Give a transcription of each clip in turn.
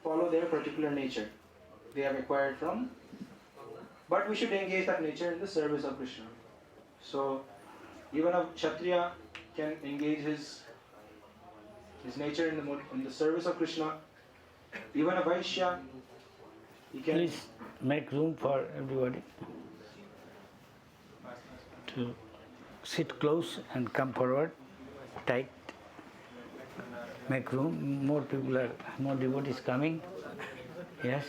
follow their particular nature they have acquired from, but we should engage that nature in the service of Krishna. So even a Kshatriya can engage his nature in the service of Krishna. Even a Vaishya, he can... Please make room for everybody to sit close and come forward, tight. Make room. More devotees coming. Yes.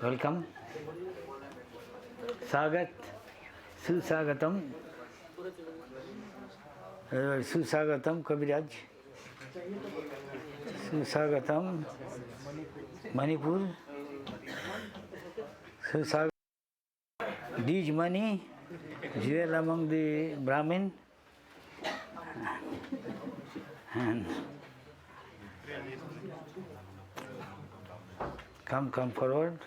Welcome. Sagat. Susagatam. Susagatam Kabiraj. Susagatam Manipur. Susagatam Dij money, jewel among the Brahmin. And come forward.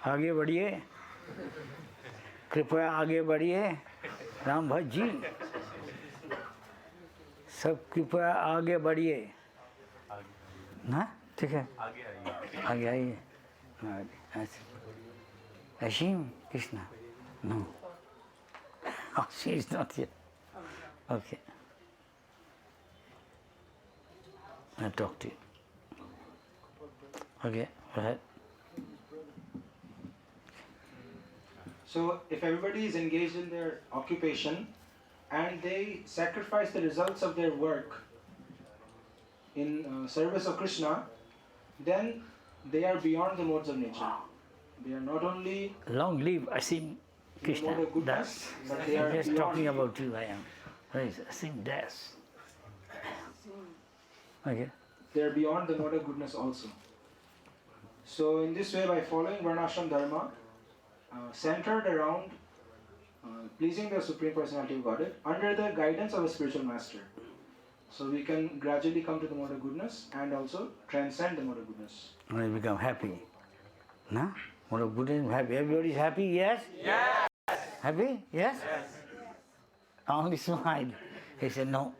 आगे बढ़िए, कृपया आगे बढ़िए, राम भट्ट जी सब कृपया आगे बढ़िए ना, ठीक है, आगे आइए, Asim Krishna, no, she is not here, okay, I'll talk to you, okay, go ahead. So if everybody is engaged in their occupation and they sacrifice the results of their work in service of Krishna, then they are beyond the modes of nature. They are not only long live Asim Krishna Das, but they are just beyond. talking about you I am. Where is Asim Das? Okay. They are beyond the mode of goodness also. So in this way, by following Varnashram Dharma, centered around pleasing the Supreme Personality of Godhead under the guidance of a spiritual master. So we can gradually come to the mode of goodness and also transcend the mode of goodness. And we become happy. No? Mode of goodness, happy. Everybody is happy? Yes? Yes. Happy? Yes? Yes. Only smile. He said no.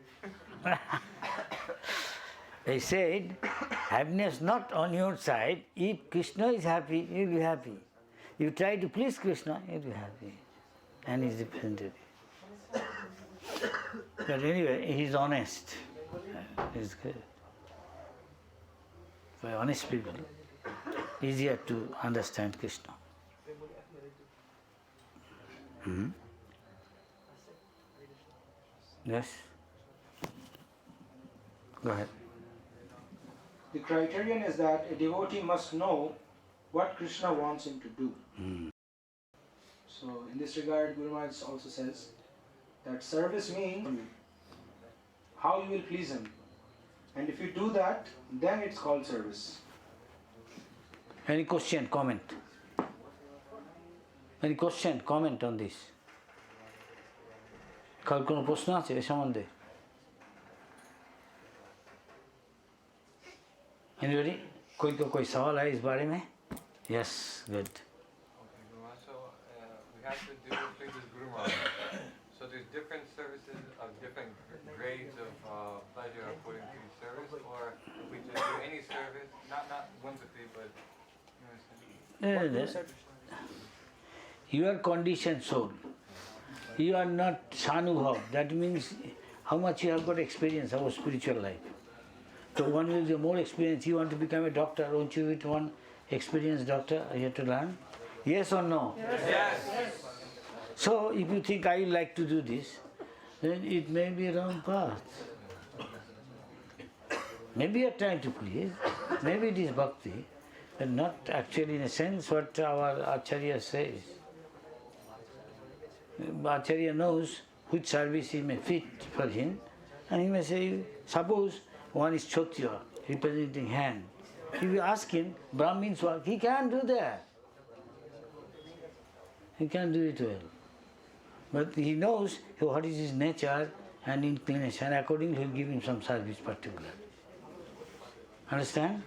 He said, happiness not on your side. If Krishna is happy, you'll be happy. You try to please Krishna, you'll be happy. And he's representative. But anyway, he's honest. He's good. For honest people, easier to understand Krishna. Hmm? Yes? Go ahead. The criterion is that a devotee must know what Krishna wants him to do. So in this regard, Guru Maharaj also says that service means how you will please him. And if you do that, then it's called service. Any question, comment? Any question, comment on this? কার কোনো প্রশ্ন আছে এ সম্বন্ধে? Anybody? कोई सवाल है इस बारे में? Yes, good. Okay, so we have to do please this Guru Maharaj. So there's different services of different grades of pleasure according to the service, or if we just do any service, not whimsically, but you understand? You are conditioned soul. You are not Shanubhav. That means how much you have got experience of spiritual life. So one will get more experience. You want to become a doctor, won't you with one experienced doctor? You have to learn. Yes or no? Yes. So if you think I like to do this, then it may be a wrong path. Maybe you are trying to please, maybe it is bhakti, but not actually in a sense what our Acharya says. Acharya knows which service he may fit for him, and he may say, suppose one is Kshatriya, representing hand. If you ask him, Brahmin's work, he can't do that. He can't do it well. But he knows what is his nature and inclination, accordingly he will give him some service particular. Understand?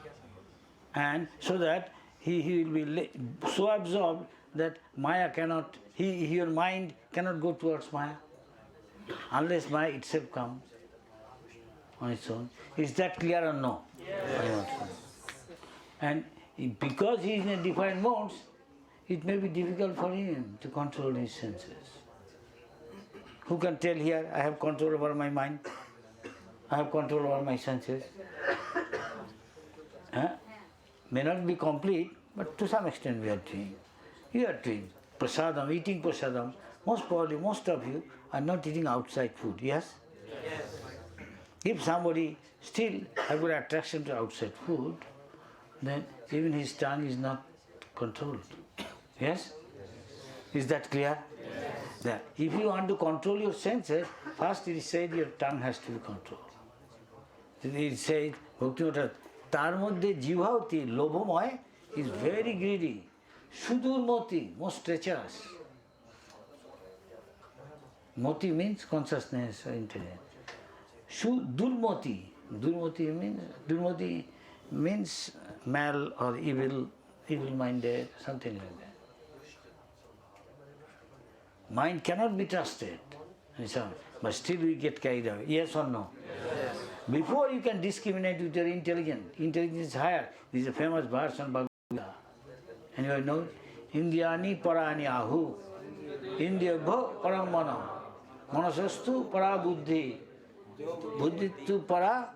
And so that he will be so absorbed that Maya cannot, your mind cannot go towards Maya unless Maya itself comes on its own. Is that clear or no? Yes. And because he is in different modes, it may be difficult for him to control his senses. Who can tell here, I have control over my mind, I have control over my senses? May not be complete, but to some extent we are doing. You are doing prasadam, eating prasadam. Most probably, most of you are not eating outside food, yes? Yes. If somebody still has got attraction to outside food, then even his tongue is not controlled. Yes? Is that clear? Yes. That if you want to control your senses, first it is said your tongue has to be controlled. It says, Bhakti তার মধ্যে জিহ্বাতি লোভময় is very greedy, সুদূরমতি, most treacherous. Moti means consciousness or intelligence. Durmati means mal or evil-minded, something like that. Mind cannot be trusted, but still we get carried away. Yes or no? Yes. Before you can discriminate with your intelligence is higher. This is a famous verse on Bhagavad Gita. Anybody know? Indiyani parani ahu, indiyabha param mana, manasastu para buddhi, buddhitu para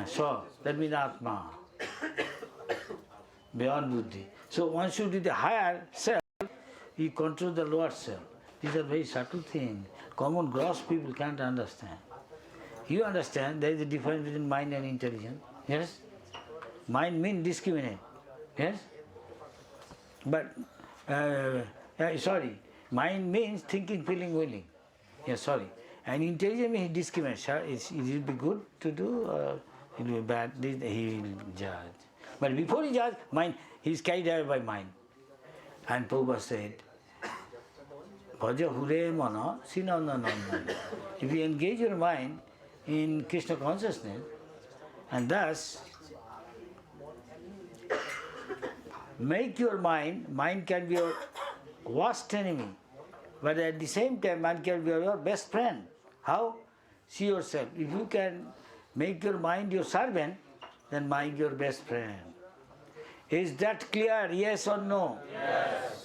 so. That means atma, beyond buddhi. So once you do the higher self, you control the lower self. These are very subtle things. Common gross people can't understand. You understand there is a difference between mind and intelligence. Yes? Mind means discriminate. Yes? But, mind means thinking, feeling, willing. Yes, sorry. And intelligence means discriminate. It will be good to do or it will be bad. He will judge. But before he judges, mind, he is carried away by mind. And Prabhupada said, Bhaja hure mana sinandanandana. If you engage your mind in Krishna consciousness, and thus make your mind can be your worst enemy, but at the same time mind can be your best friend. How? See yourself. If you can make your mind your servant, then mind your best friend. Is that clear? Yes or no? Yes.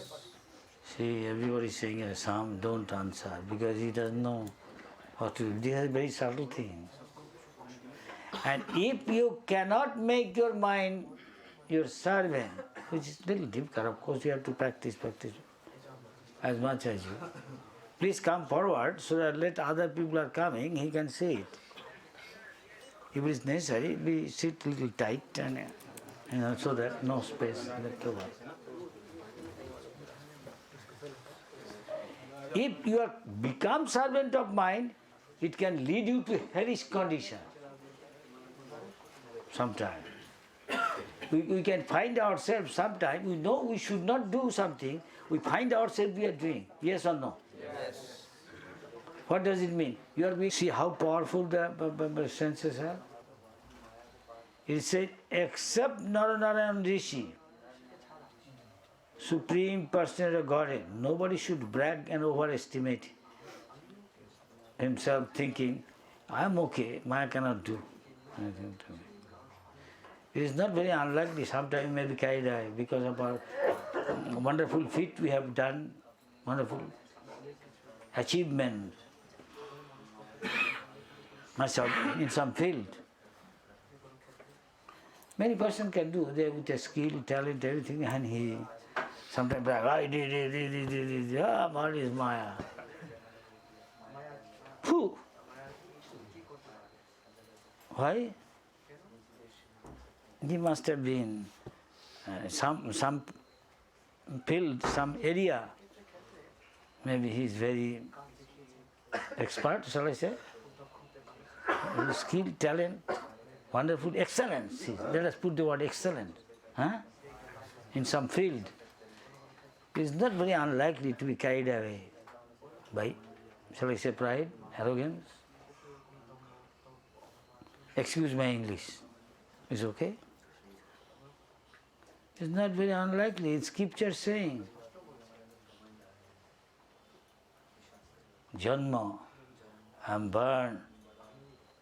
See, everybody is saying Sam, don't answer, because he doesn't know what to do. These are very subtle things. And if you cannot make your mind your servant, which is a little difficult, of course you have to practice as much as you. Please come forward so that let other people are coming, he can see it. If it is necessary, we sit a little tight and so that no space left over. If you become servant of mind, it can lead you to hellish condition. Sometimes. We can find ourselves sometimes, we know we should not do something, we find ourselves we are doing. Yes or no? Yes. What does it mean? See how powerful the senses are? It said, except Naranarayan Rishi, Supreme Personality of Godhead, nobody should brag and overestimate himself thinking, I am okay, Maya cannot do anything to me. It is not very unlikely, sometimes we may be carried away because of our wonderful feat we have done, wonderful achievement in some field. Many persons can do, they with a skill, talent, everything, and he sometimes brag, I did, what is Maya? Phew! Why? He must have been some field, some area. Maybe he is very expert, shall I say? Skill, talent, wonderful, excellence. Let us put the word excellent. In some field. It is not very unlikely to be carried away by, shall I say, pride, arrogance. Excuse my English. Is okay? It's not very unlikely. It's scripture saying. Janma, I'm born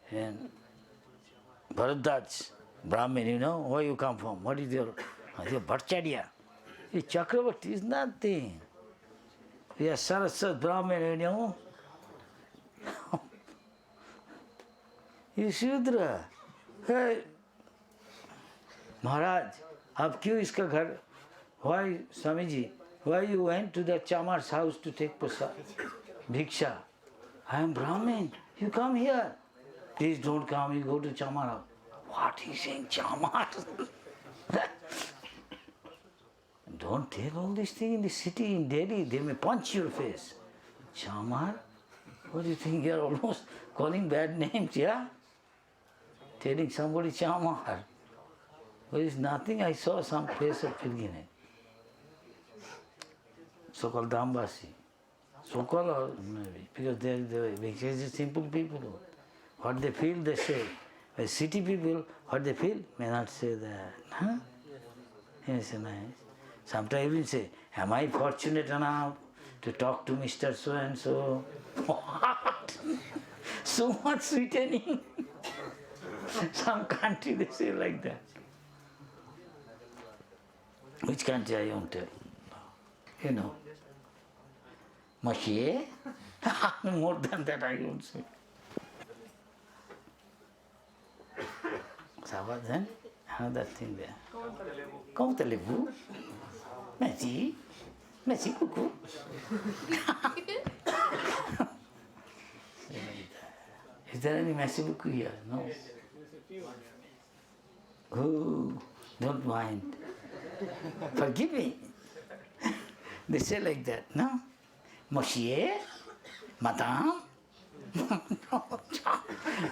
in Bharadaj, Brahmin, you know, where you come from? What is your Bhattacharya? This Chakravarti is nothing. We are Saraswat Brahmin, you know. You Shudra. Hey, Maharaj, आप क्यों इसका घर? Why, Swamiji, why you went to the Chamar's house to take prasad? Bhiksha. I am Brahmin. You come here. Please don't come, you go to Chamar house. What he saying, Chamar? Don't tell all these things in the city, in Delhi. They may punch your face. Chamar? What do you think? You are almost calling bad names, yeah? Telling somebody Chamar. There is nothing. I saw some place of pilgrimage. So-called Dambasi. So-called or maybe, because they're simple people. What they feel, they say. But city people, what they feel, may not say that. Huh? Yes, nice. Sometimes even say, am I fortunate enough to talk to Mr. So-and-so? What? So much sweetening. Some country they say like that. Which country I won't tell. You know. Machie? More than that I won't say. Sabbath then, another thing there. Comment allez-vous? Merci. Merci beaucoup. Is there any merci beaucoup here? No. Oh, don't mind. Forgive me. They say like that, no? Monsieur, Madame.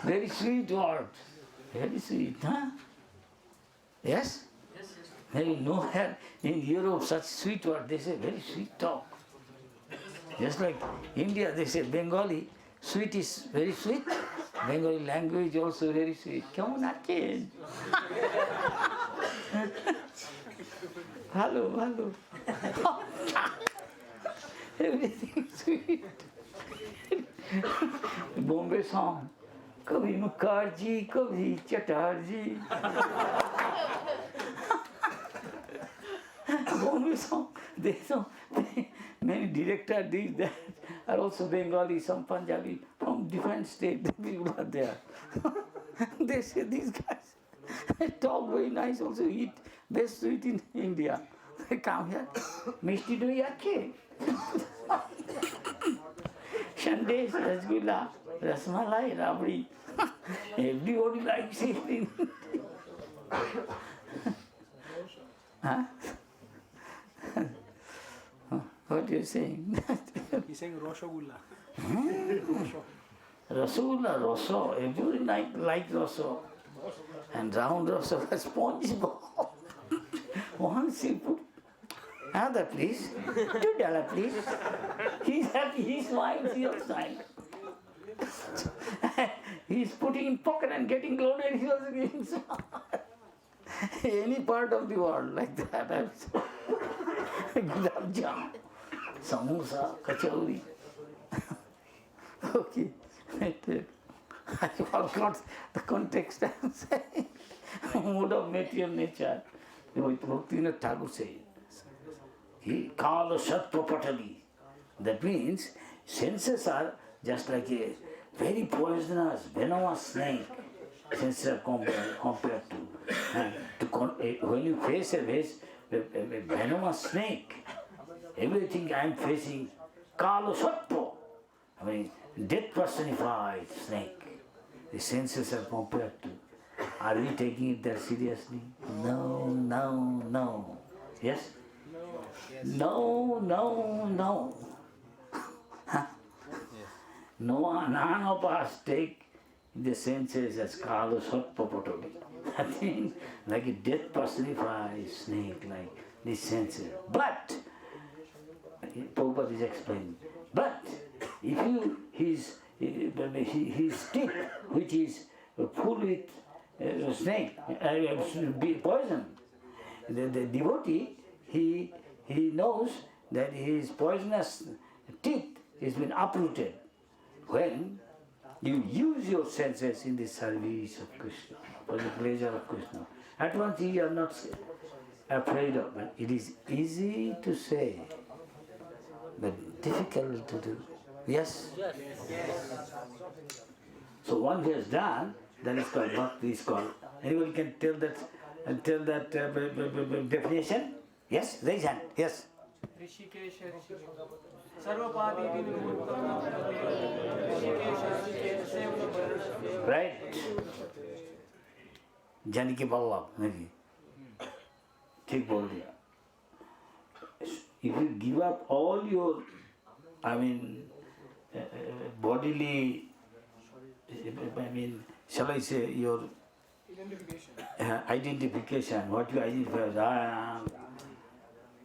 Very sweet word. Very sweet, huh? Yes? Maybe nowhere in Europe such sweet word. They say very sweet talk. Just like India, they say Bengali, sweet is very sweet. Bengali language also very sweet. Come on, kid. Hello. Everything sweet. Bombay song. कभी मुखर्जी कभी Chatterjee Bombay song, many directors did that, are also Bengali, some Punjabi, from different states, people are there. They say these guys talk very nice, also eat best sweet in India. They come here, Mishti doi ache. Sandesh, Rasgulla, Rasmalai, Rabri. Everybody likes it. Huh? What are you saying? He's saying Roshogulla. Rasgulla, Rosso. Everybody like Rosso. And round Rosso, a sponge ball. Once you put another please, $2 please. He's happy, he smiles, he'll smile. He's putting in pocket and getting loaded, he also getting smile. Any part of the world like that. I'm so Gulab Jam, samosa, kachori. Okay. I forgot the context I'm saying. Mode of material nature. Bhaktivinoda Thakur said. He called Satva Patali. That means senses are just like a very poisonous, venomous snake. Senses are compared to. When you face a venomous snake, everything I am facing, Kalo Satva. I mean, death personified snake. The senses are compared to. Are we taking it that seriously? No. Yes? No. Huh? No, none of us take the senses as Kalo Satpapatoli. I think like a death personified snake, like these senses. But, Prabhupada is explaining, but if his stick, which is full with snake, poison. The devotee, he knows that his poisonous teeth has been uprooted when you use your senses in the service of Krishna, for the pleasure of Krishna. At once you are not afraid of it. It is easy to say, but difficult to do. Yes? So one who has done, that is called bhakti, is called. Anybody can tell that definition? Yes? Raise hand. Yes? Right? Janaki Ballabh, maybe. ठीक बोल दिया. If you give up all your, bodily, shall I say, your identification, what you identify as, I am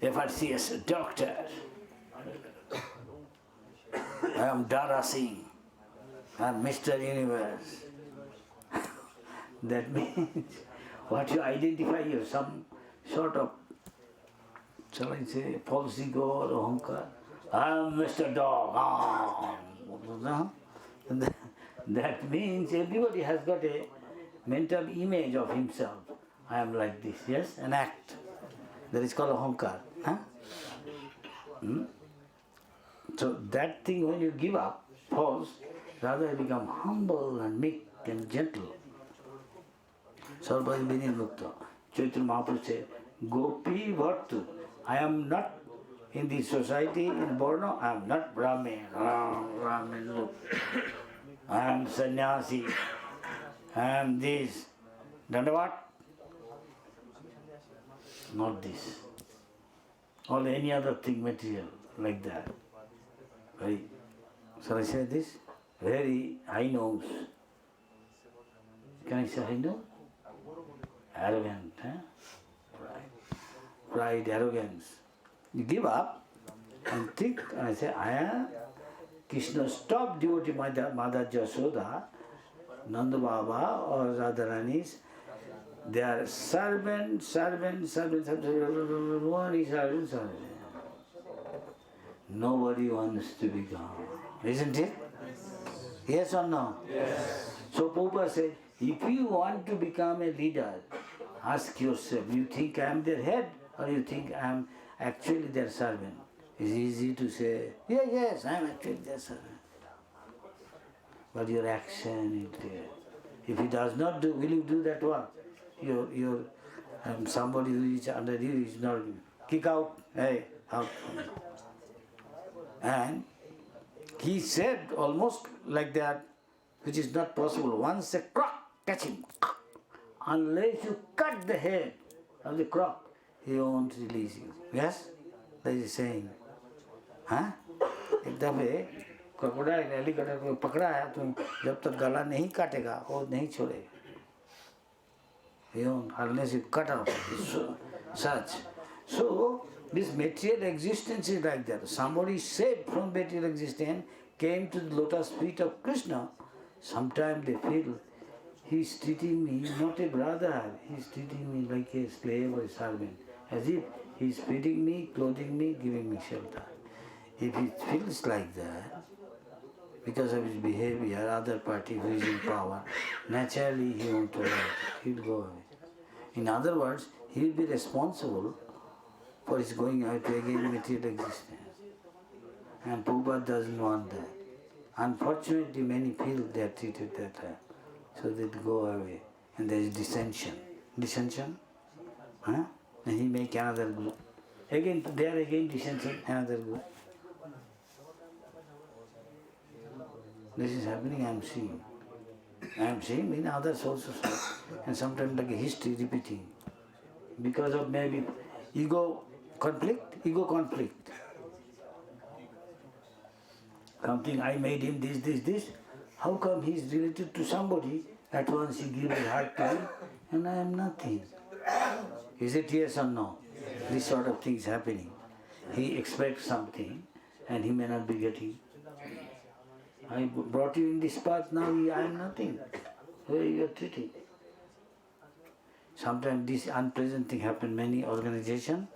FRCS doctor, I am Dara Singh, I am Mr. Universe. That means what you identify as some sort of, shall I say, false ego or ahankar. I am Mr. Dog. That means everybody has got a mental image of himself. I am like this, yes? An act. That is called ahankar. Huh? So that thing when you give up, false, rather you become humble and meek and gentle. Sarvai Vinil Mukta. Chaitanya Mahaprabhu said, Gopi Bhartu. I am not in the society in Borno, I am not Brahmin. Brahmin, look. I am sannyasi. I am this. Dandavat? Not this. Or any other thing material like that. Very, shall I say this? Very high nose. Can I say high nose? Arrogant, huh? Pride, arrogance. You give up and think, and I say, I am Krishna. Stop devotee Mother Jasoda, Nanda Baba or Radharani's. They are servant. One is servant. Nobody wants to become. Isn't it? Yes or no? Yes. So Prabhupada said, if you want to become a leader, ask yourself, you think I am their head or you think I am actually their servant? It's easy to say, yes, I am actually their servant. But your action is there. If he does not do, will you do that work? Your somebody who is under you is not, kick out, hey, out. And he said almost like that, which is not possible. Once a croc, catch him. Unless you cut the head of the croc, he won't release you. Yes? That is saying. हाँ? एक दफे crocodile alligator को पकड़ा है तुम जब तक गला नहीं काटेगा वो नहीं छोड़ेगा. Unless you cut out such. So this material existence is like that. Somebody saved from material existence came to the lotus feet of Krishna. Sometimes they feel he is treating me not a brother, he is treating me like a slave or a servant, as if he is feeding me, clothing me, giving me shelter. If he feels like that, because of his behavior, other party who is in power, naturally he won't tolerate it, he will go away. In other words, he will be responsible for his going away to again material existence. And Prabhupada doesn't want that. Unfortunately, many feel they are treated that way. So they go away. And there is dissension. Dissension? Huh? And he make another group. Again, there again dissension, another group. This is happening, I am seeing. I am seeing in others also. And sometimes like a history repeating. Because of maybe ego conflict. Something I made him this. How come he is related to somebody? At once he gives a hard time and I am nothing. Is it yes or no? Yes. This sort of thing is happening. He expects something and he may not be getting. I brought you in this path, now I am nothing. Where you are treating? Sometimes this unpleasant thing happen in many organizations,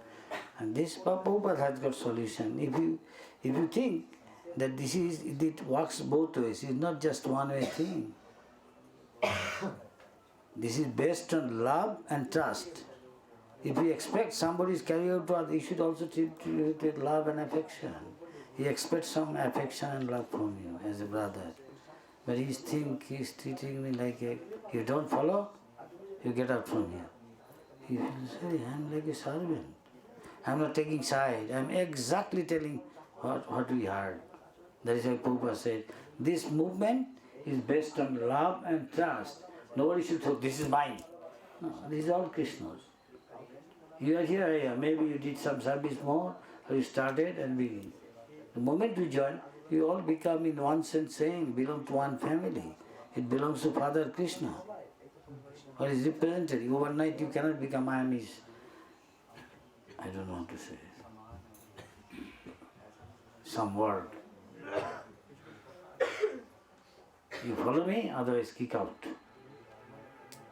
and this Prabhupada has got solution. If you think that it works both ways, it's not just one way thing. This is based on love and trust. If you expect somebody is carried out to others, you should also treat it with love and affection. He expects some affection and love from you as a brother. But he's treating me like you don't follow, you get out from here. He feels, hey, I'm like a servant. I'm not taking side. I'm exactly telling what we heard. That is why Prabhupada said, this movement is based on love and trust. Nobody should say, this is mine. No, this is all Krishna's. You are here, maybe you did some service more, or you started and begin. The moment you join, you all become in one sense saying, belong to one family. It belongs to Father Krishna. Or is represented. Overnight you cannot become I am his. I don't know what to say. Some word. You follow me, otherwise kick out.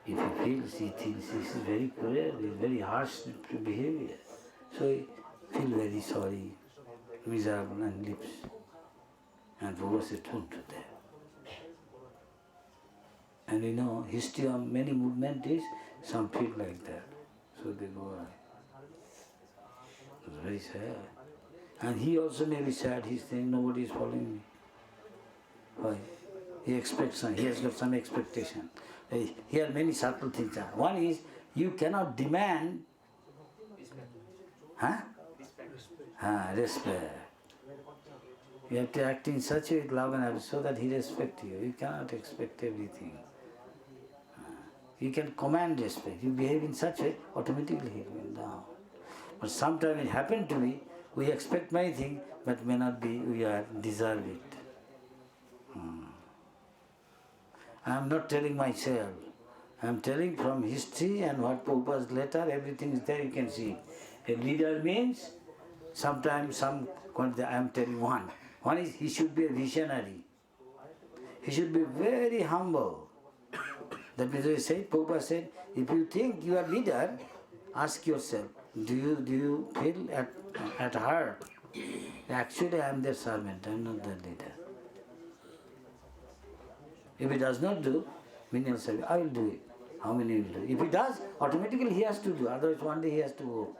If he thinks this is very cruel, this is very harsh behavior. So he feel very sorry, miserable and leaves. And Prabhupada said, don't do that. And you know, history of many movements is, some feel like that. So they go away. It's very sad. And he also may be sad, he's saying, nobody is following me. Why? He expects some, he has got some expectation. Here many subtle things are. One is, you cannot demand respect. You have to act in such a way with love and affection so that he respects you. You cannot expect everything. You can command respect. You behave in such a way, automatically he will down. But sometimes it happens to be, we expect many things, but may not be, we are deserve it. I am not telling myself. I am telling from history and what Prabhupada's letter, everything is there, you can see. A leader means, sometimes I am telling one. One is, he should be a visionary. He should be very humble. That means Prabhupada said, if you think you are leader, ask yourself, do you feel at heart, actually I am their servant, I am not their leader. If he does not do, menial service, I will do it. How many will do? If he does, automatically he has to do, otherwise one day he has to go.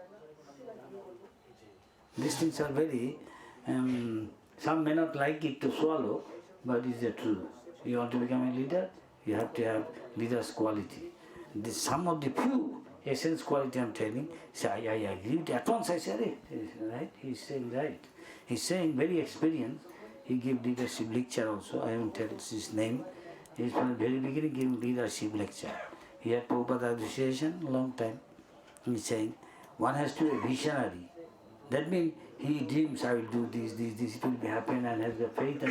These things are very, some may not like it to swallow, but it's the truth. You want to become a leader, you have to have leader's quality. Some of the few essence quality I am telling, say, I agree with it. At once I said it. Right? He's saying right. He's saying very experienced. He gave leadership lecture also. I haven't told his name. He's from the very beginning giving leadership lecture. He had Prabhupada Association a long time. He's saying, one has to be a visionary. That means he dreams, I will do this, it will be happen, and has the faith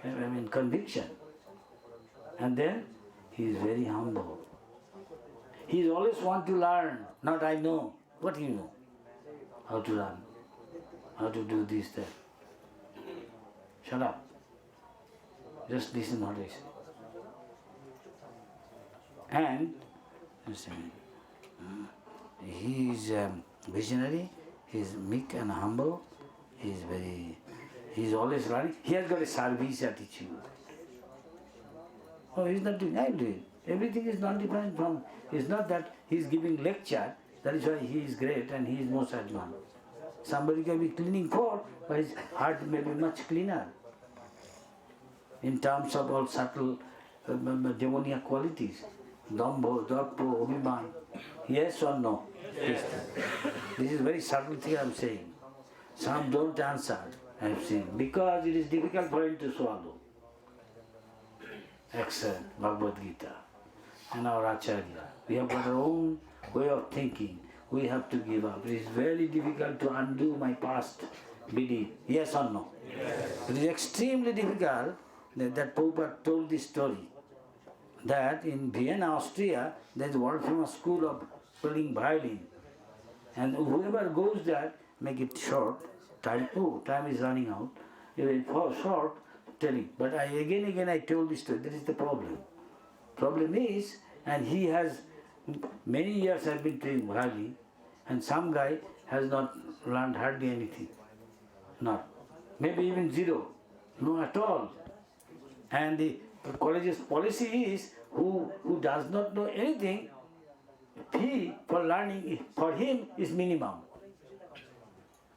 and conviction. And then he is very humble. He always want to learn, not I know. What do you know? How to run, how to do this, that. Shut up. Just listen what I say. And he is visionary, he is meek and humble, he is always learning. He has got a service attitude. Oh, he is not doing, I do it. Everything is not different from, it's not that he is giving lecture, that is why he is great and he is most advanced. Somebody can be cleaning floor, but his heart may be much cleaner. In terms of all subtle demoniac qualities. Dambho, Dappo, Abhiman. Yes or no? Yes. This is very subtle thing I am saying. Some don't answer, I have seen, because it is difficult for him to swallow. Accept Bhagavad Gita and our Acharya. We have got our own way of thinking. We have to give up. It is very difficult to undo my past belief. Yes or no? Yes. It is extremely difficult that Prabhupada told this story. That in Vienna, Austria, there is a world famous school of playing violin. And whoever goes there, make it short. Time is running out. For short, telling. But again I told this story. That is the problem. Problem is, and he has many years I've been trained Maharaj, and some guy has not learned hardly anything. Not. Maybe even zero. No at all. And the college's policy is who does not know anything, fee for learning for him is minimum.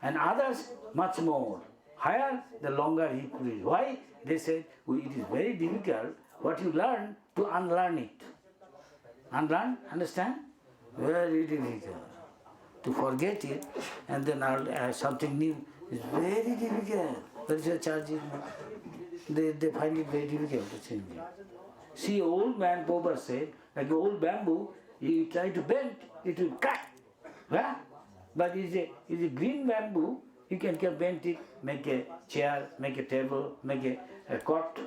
And others much more. Higher, the longer he put it. Why? They said it is very difficult what you learn to unlearn it. Unlearn, understand? Very difficult. To forget it and then something new is very difficult. That is your charging. They find it very difficult to change it. See, old man Prabhupada said, like old bamboo, you try to bend, it will cut. Huh? But it's a green bamboo, you can bend it, make a chair, make a table, make a cot.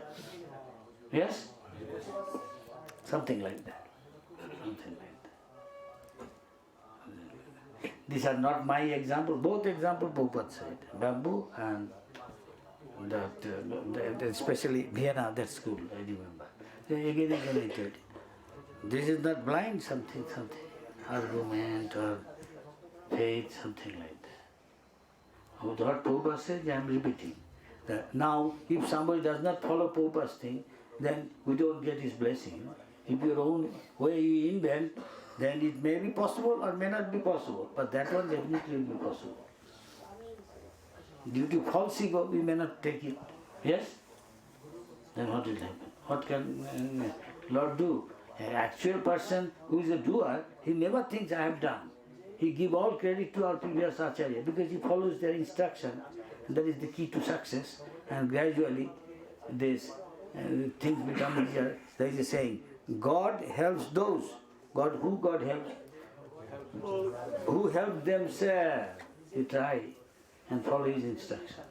Yes? Something like that. Something like that. These are not my example. Both examples Prabhupada said. Bamboo and that especially Vienna, that school, I remember. Again I told. This is not blind something, argument or faith, something like that. What Prabhupada says, I am repeating. That now, if somebody does not follow Prabhupada's thing, then we don't get his blessing. If your own way you invent, then it may be possible or may not be possible. But that one definitely will be possible. Due to false ego, we may not take it. Yes? Then what will happen? What can Lord do? An actual person who is a doer, he never thinks I have done. He gives all credit to our previous acharya because he follows their instruction. And that is the key to success. And gradually, these things become easier. There is a saying, God helps those. God helps? Who help themselves. You try and follow his instruction.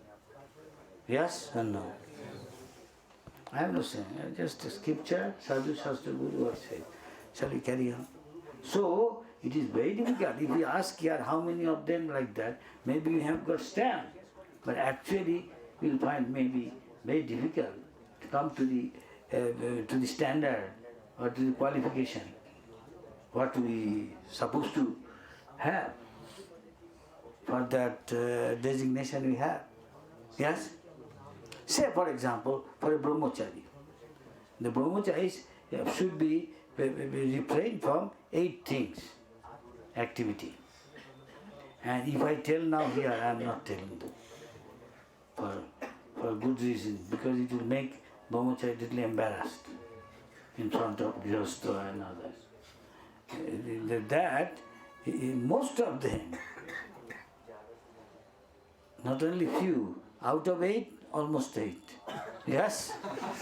Yes or no? I am not saying, just a scripture, Sadhu Shastra Guru was said. Shall we carry on? So, it is very difficult. If we ask here how many of them like that, maybe we have got stand. But actually, we will find maybe very difficult to come to the standard or to the qualification. What we supposed to have for that designation we have. Yes? Say for example, for a brahmachari. The brahmachari should be refrained from 8 things, activity. And if I tell now here, I am not telling for good reason, because it will make brahmachari little embarrassed in front of Grihastha and others. That, most of them, not only few, out of 8, almost 8. Yes?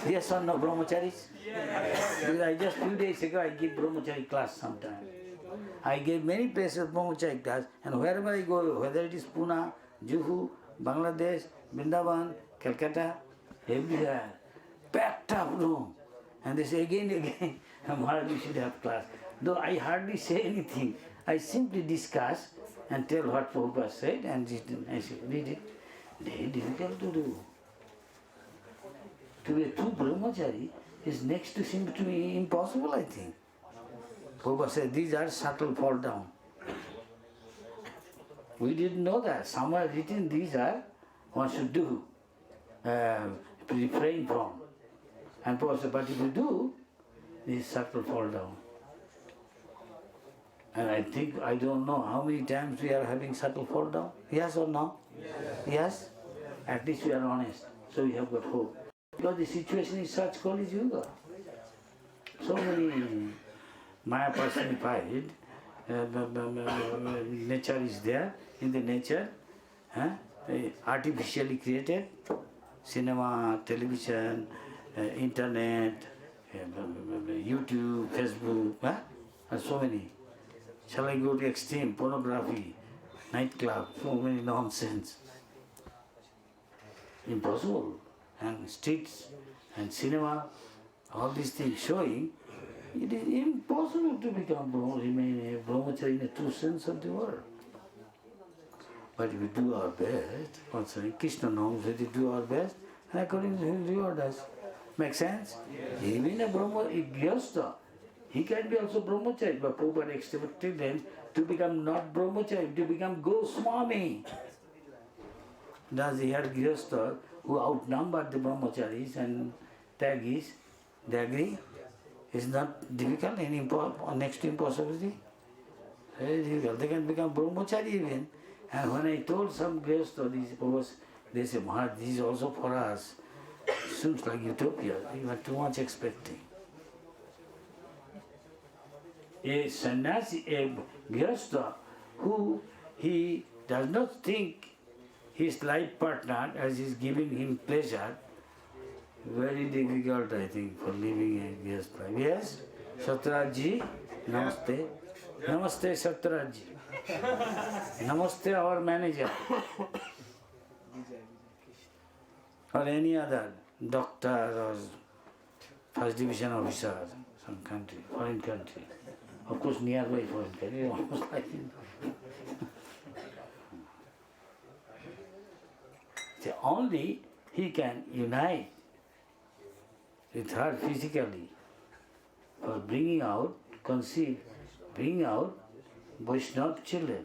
Yes or no, brahmacharis? Yes. Because I just few days ago I gave brahmachari class sometime. I gave many places brahmachari class, and wherever I go, whether it is Pune, Juhu, Bangladesh, Vrindavan, Calcutta, everywhere, packed up room. And they say again, Maharaj, we should have class. Though I hardly say anything, I simply discuss and tell what Prabhupada said, and I say, read it. Very difficult to do. To be a true brahmachari is next to seem to be impossible, I think. Prabhupada said, these are subtle fall down. We didn't know that. Somewhere written, these are one should do, refrain from. And Prabhupada said, but if you do, these subtle fall down. And I think, I don't know how many times we are having subtle fall down. Yes or no? Yes? Yes? At least we are honest. So we have got hope. Because the situation is such called as yoga. So many Maya personified, nature is there. In the nature, artificially created, cinema, television, internet, YouTube, Facebook, and so many. Shall I go to extreme? Pornography, nightclub, so many nonsense. Impossible. And streets and cinema, all these things showing, it is impossible to remain a brahmachari in a true sense of the word. But if we do our best, concerning Krishna knows that we do our best, and according to his reward us. Make sense? Yes. Even a Grihastha, He can be also brahmachari, but Prabhupada expected them to become not brahmachari, to become Goswami. Thus he had Grihastha who outnumbered the brahmacharis and Tyagis. They agree? It's not difficult, next to impossibility. Very difficult. They can become brahmachari even. And when I told some Grihastha, they say, Maharaj, this is also for us. Seems like utopia. You are too much expecting. A sannyasi, a Grihastha, who he does not think his life partner as is giving him pleasure, very difficult, I think, for living a Grihastha life. Yes? Satrajji, namaste. Namaste, Satrajji. Namaste, our manager. Or any other doctor or first division officer, some country, foreign country. Of course, nearby foreign country, almost like so only he can unite with her physically for bringing out Vaishnava children.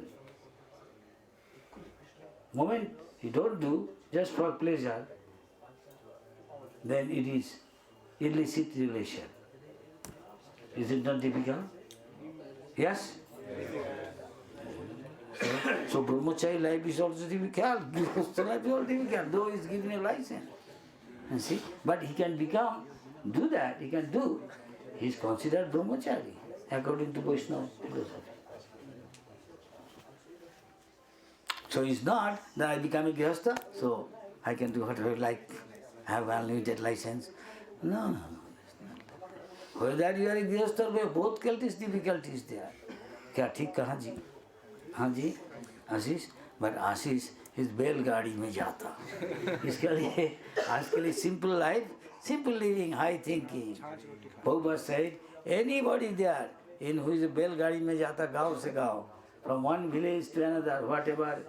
Moment you don't do just for pleasure, then it is illicit relation. Is it not difficult? Yes? So brahmachari life is also difficult. Grihastha life is also difficult, though he is given a license. And see? But he can do that, he is considered brahmachari according to Vaishnava philosophy. So it's not that I become a Grihastha, so I can do whatever I like, have unlimited license. No. Whether you are a Grihastha or both difficulties there. क्या ठीक कहा जी? हाँ जी, आशीष, but आशीष इस बैलगाड़ी में जाता. इसके लिए आज के लिए simple life, simple living, high thinking. Prabhupada said, anybody there in who is a बैलगाड़ी में जाता गाँव से गाँव, from one village to another, whatever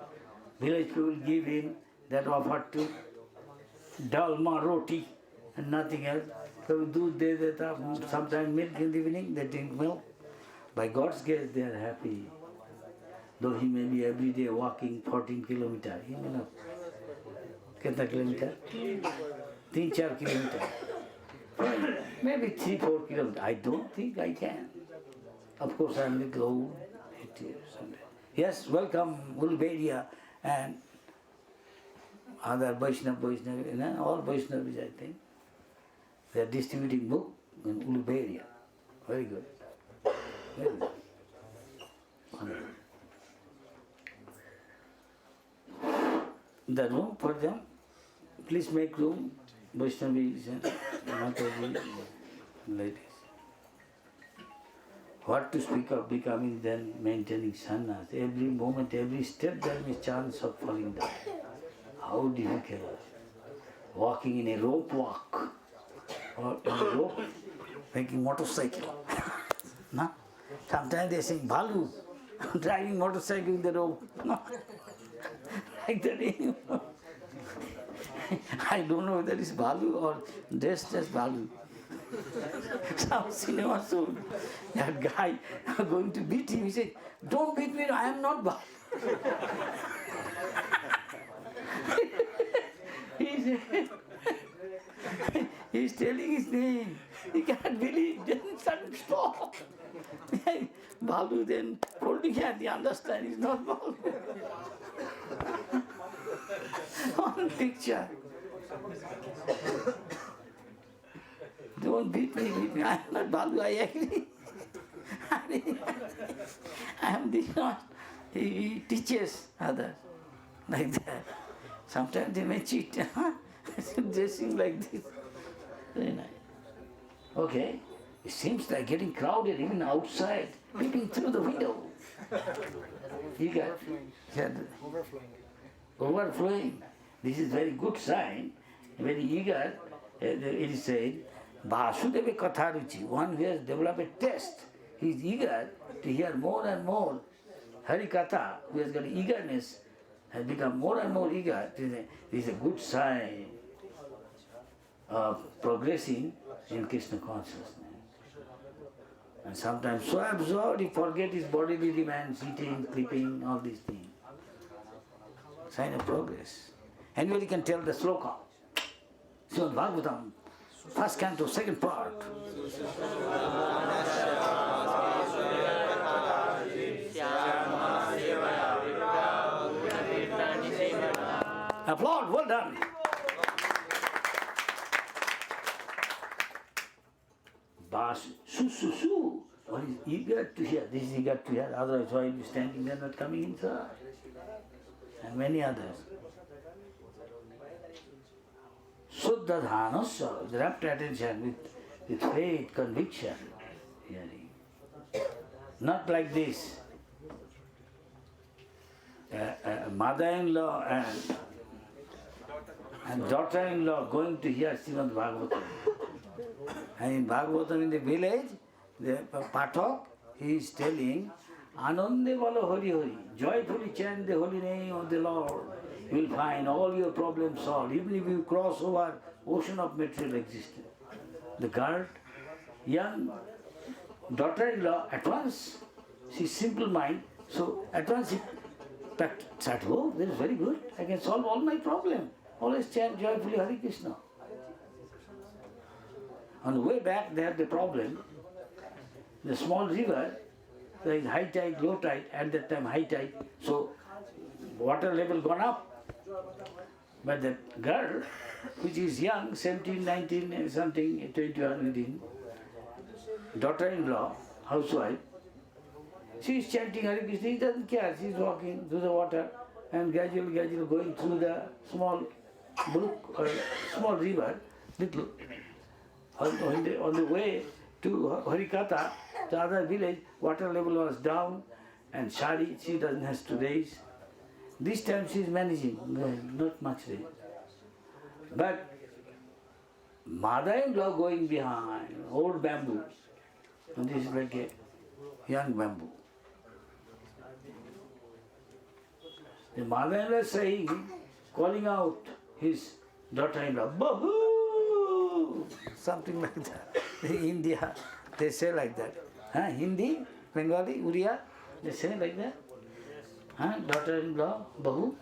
village people give him, that offered to dalma, roti, and nothing else. कभी दूध दे देता, sometimes milk in the evening, they drink milk. By God's grace, they are happy. Though he may be every day walking 14 kilometers, he may not. कितना kilometre? 3-4 kilometers. Maybe 3-4 kilometers. I don't think I can. Of course, I am little old. 8 years. Yes, welcome Ulberia and other Vaishnava, all Vaishnavas, I think. They are distributing book in Ulberia. Very good. Very good. The room for them, please make room, Vaishnavis and Mataji, ladies. What to speak of becoming then maintaining sannyas? Every moment, every step there is a chance of falling down. How difficult. Walking in a rope walk, or in a rope, making motorcycle. No? Sometimes they sing Balu, driving motorcycle in the rope. No? Like that. I don't know whether it's Balu or dressed as Balu. Some cinema show, that guy going to beat him, he said, don't beat me, I am not Balu. He's telling his name. He can't believe. Then suddenly stop. Balu then holding hand, he understands he's not Balu. On picture. Don't beat me. I am not Balu, I agree. I am the one. He teaches others like that. Sometimes they may cheat. Dressing like this. Very nice. Okay. It seems like getting crowded even outside, peeping through the window. You got overflowing. This is very good sign, very eager. It is said, Vasudeva Katharuchi, one who has developed a taste. He is eager to hear more and more. Hari Katha, who has got eagerness, has become more and more eager. This is a good sign of progressing in Krishna consciousness. And sometimes so absorbed he forget his bodily demands, eating, sleeping, all these things. Sign of progress. Anybody can tell the sloka. Srimad Bhagavatam, first canto, second part. Applaud, well done. Bas, su. One is eager to hear, this is eager to hear, otherwise why are you standing there not coming inside? And many others. Suddha dhanasya, with rapt attention, with faith, conviction, hearing. Not like this. Mother-in-law and daughter-in-law going to hear Srimad Bhagavatam. And in Bhagavatam in the village, the Pathak, he is telling, Anande Vala Hari Hari, joyfully chant the holy name of the Lord. You will find all your problems solved, even if you cross over ocean of material existence. The girl, young daughter-in-law, at once, she's simple mind, so at once she started, oh, this is very good, I can solve all my problems. Always chant joyfully Hare Krishna. On the way back, they had the problem. The small river, there is high tide, low tide, at that time high tide, so water level gone up. But the girl, which is young, 17, 19, something, 21 within, daughter-in-law, housewife, she is chanting Hare Krishna, he doesn't care, she is walking through the water and gradually going through the small brook or small river, little. On the way to Harikata, the other village, water level was down and Shari, she doesn't have to raise. This time she is managing, not much raise. But mother-in-law going behind, old bamboo, and this is like a young bamboo. The mother-in-law saying, calling out his daughter-in-law, Bahu! Something like that. In India, they say like that. Hindi, Bengali, Uriya, they say like that. Daughter-in-law, Bahu.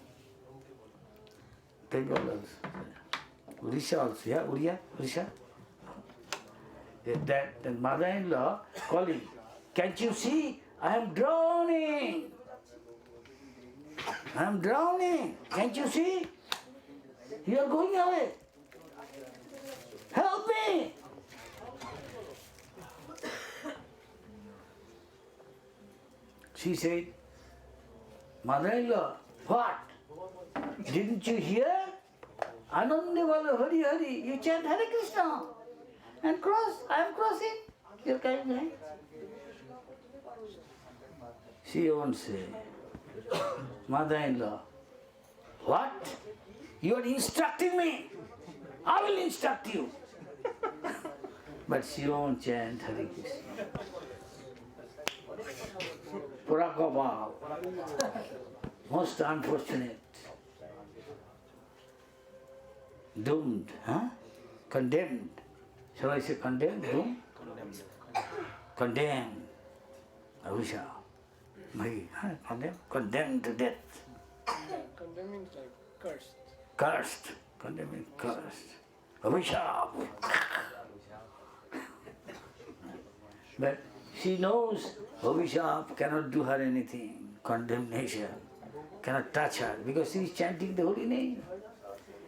Bengal also. Urisha also, yeah, Uriya, Urisha. That mother-in-law calling, can't you see? I am drowning. I am drowning. Can't you see? You are going away. Help me. She said, mother-in-law, what? Didn't you hear? Anande Vala Hari Hari. You chant Hare Krishna. And cross. I am crossing. You are coming behind. She won't say, mother-in-law, what? You are instructing me. I will instruct you. But she won't chant Hare Krishna. Purakabhav. Most unfortunate. Doomed, condemned. Shall I say condemned? Doomed? Condemned. Avisha. Condemned to death. Condemning is like cursed. Cursed. Condemning, cursed. Avisha. But she knows Abhishap cannot do her anything, condemnation, cannot touch her, because she is chanting the holy name.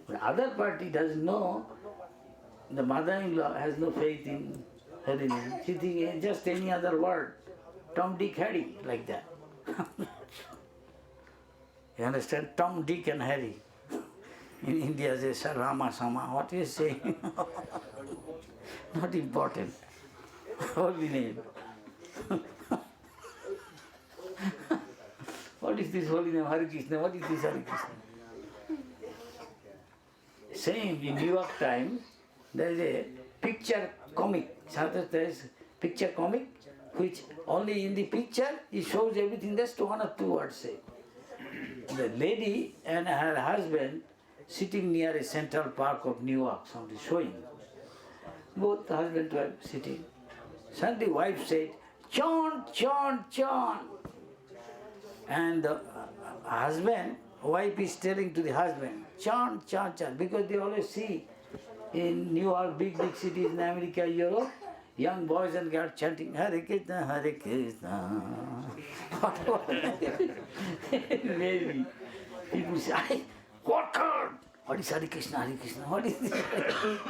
The other party doesn't know, the mother-in-law has no faith in holy name. She thinks just any other word, Tom, Dick, Harry, like that. You understand? Tom, Dick and Harry. In India they say Rama, Sama, what is saying? Not important. Holy name. What is this holy name? Hare Krishna. What is this Hare Krishna? Same in New York Times, there is a picture comic. Sometimes there is picture comic, which only in the picture it shows everything. Just one or two words say. The lady and her husband sitting near a Central Park of New York. Somebody showing. Both husband and wife sitting. Suddenly wife said, chant, chant, chant. And the wife is telling to the husband, chant, chant, chant, because they always see in New York, big cities in America, Europe, young boys and girls chanting Hare Krishna, Hare Krishna. Maybe people say, what God? What is Hare Krishna, Hare Krishna? What is this?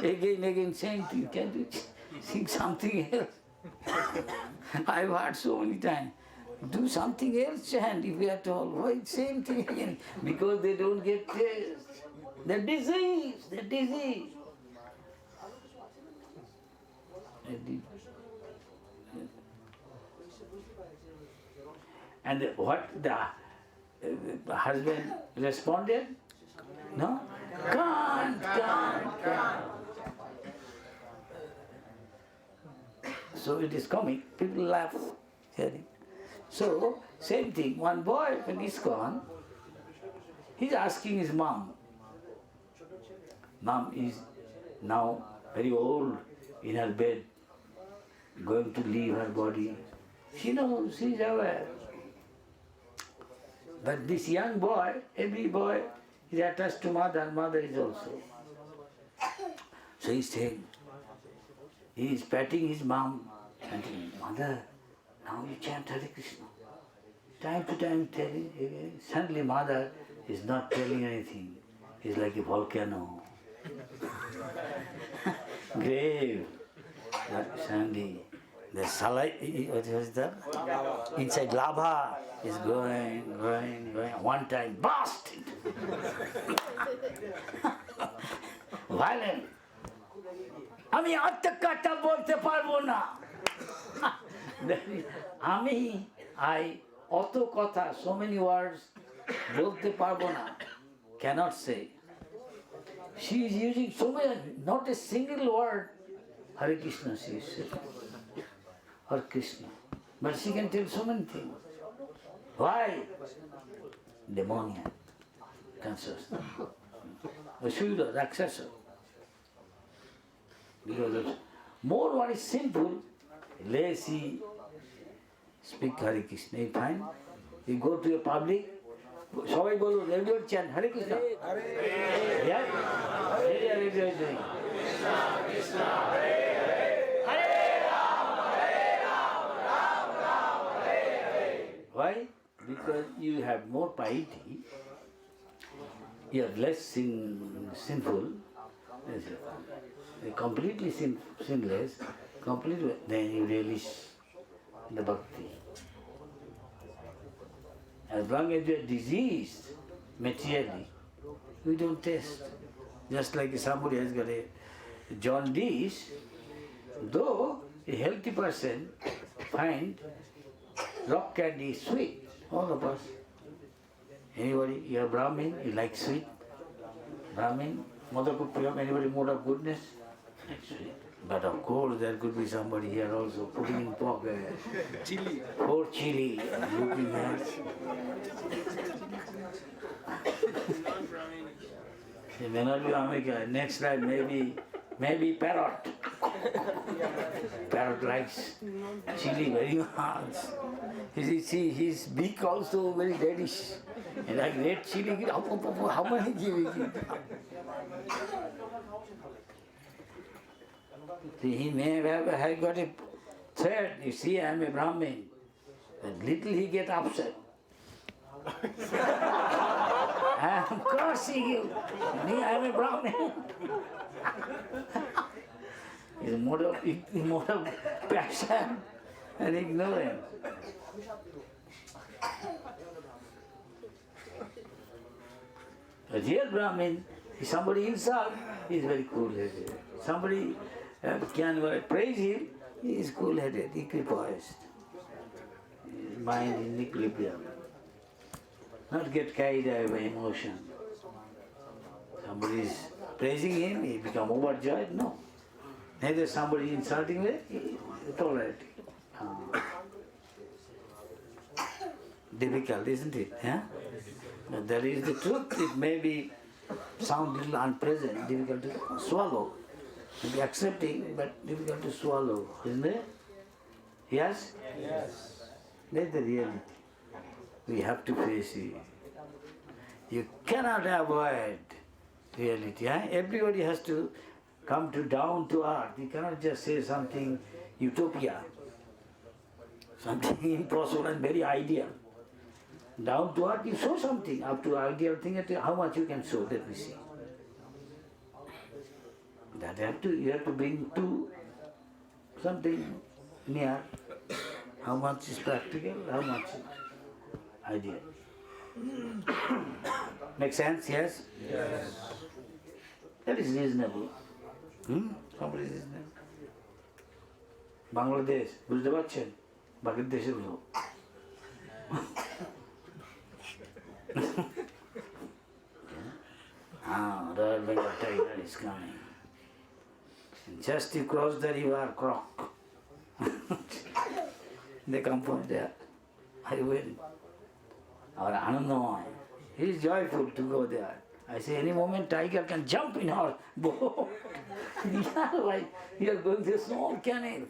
Again, same thing. Can you sing something else? I've heard so many times. Do something else, chant if we are told. Why same thing again? Because they don't get taste. They're diseased. And what the husband responded? No? Can't. So it is comic. People laugh hearing. So, same thing. One boy, when he's gone, he's asking his mom. Mom is now very old in her bed, going to leave her body. She knows, she's aware. But this young boy, every boy is attached to mother is also. So he's saying, he is patting his mom and saying, Mother, now you chant Hare Krishna. Time to time telling again. Suddenly mother is not telling anything. It's like a volcano. Grave. Suddenly the salai, what was that? Inside lava is growing. One time burst. Violent. আমি আত্মকথা বলতে পারবো না I অত কথা, so many words বলতে পারবো না, cannot say. She is using so many, not a single word Hare Krishna she is saying, or Krishna, but she can tell so many things. Why? Demoniac consciousness, Asura, Rakshasa. Because of more one is sinful, less he speak Hare Krishna. You find, you go to a public, সবাই বলুন, everyone chant Hare Krishna. Yeah? Hare Krishna. Krishna Hare Hare. Hare Rama, Rama Hare. Why? Because you have more piety, you are less sinful, completely sinless, completely, then you relish the bhakti. As long as you are diseased materially, we don't taste. Just like somebody has got a jaundice, though a healthy person find rock candy sweet, all of us. Anybody, you are Brahmin, you like sweet? Brahmin, mother could pick up anybody mode of goodness? Sweet. But of course there could be somebody here also putting in pocket chili, or chili, looking at. It may not be America. Next time maybe parrot. Parrot likes chili very much. You see his beak also very reddish. And like red chili, how many chili? He may have got a threat. You see, I am a Brahmin. But little he get upset. I am cursing you. I am a Brahmin. It's mode of passion and ignorance. A real Brahmin, if somebody insult, he is very cool-headed. Somebody can praise him, he is cool-headed, equipoised. His mind is in equilibrium. Not get carried away by emotion. Somebody is praising him, he become overjoyed. No. Neither somebody insulting him, he tolerating. Difficult, isn't it? Yeah? But that is the truth. It may be sound little unpleasant, difficult to swallow. Maybe accepting, but difficult to swallow, isn't it? Yes? Yes. That's the reality. We have to face it. You cannot avoid reality. Everybody has to come to down to earth. You cannot just say something utopia, something impossible and very ideal. Down to earth, you show something. Up to ideal thing, how much you can show, let me see. You have to bring to something near. How much is practical, how much is ideal. Make sense? Yes? Yes. That is reasonable. Somebody is reasonable. Bangladesh, বুঝতে পারছেন? বাকির দেশের লোক। Royal Bengal tiger is coming. Just you cross the river, croc. They come from there. I went. Our Anandamai, he is joyful to go there. I say, any moment tiger can jump in our boat. We are going through a small canal,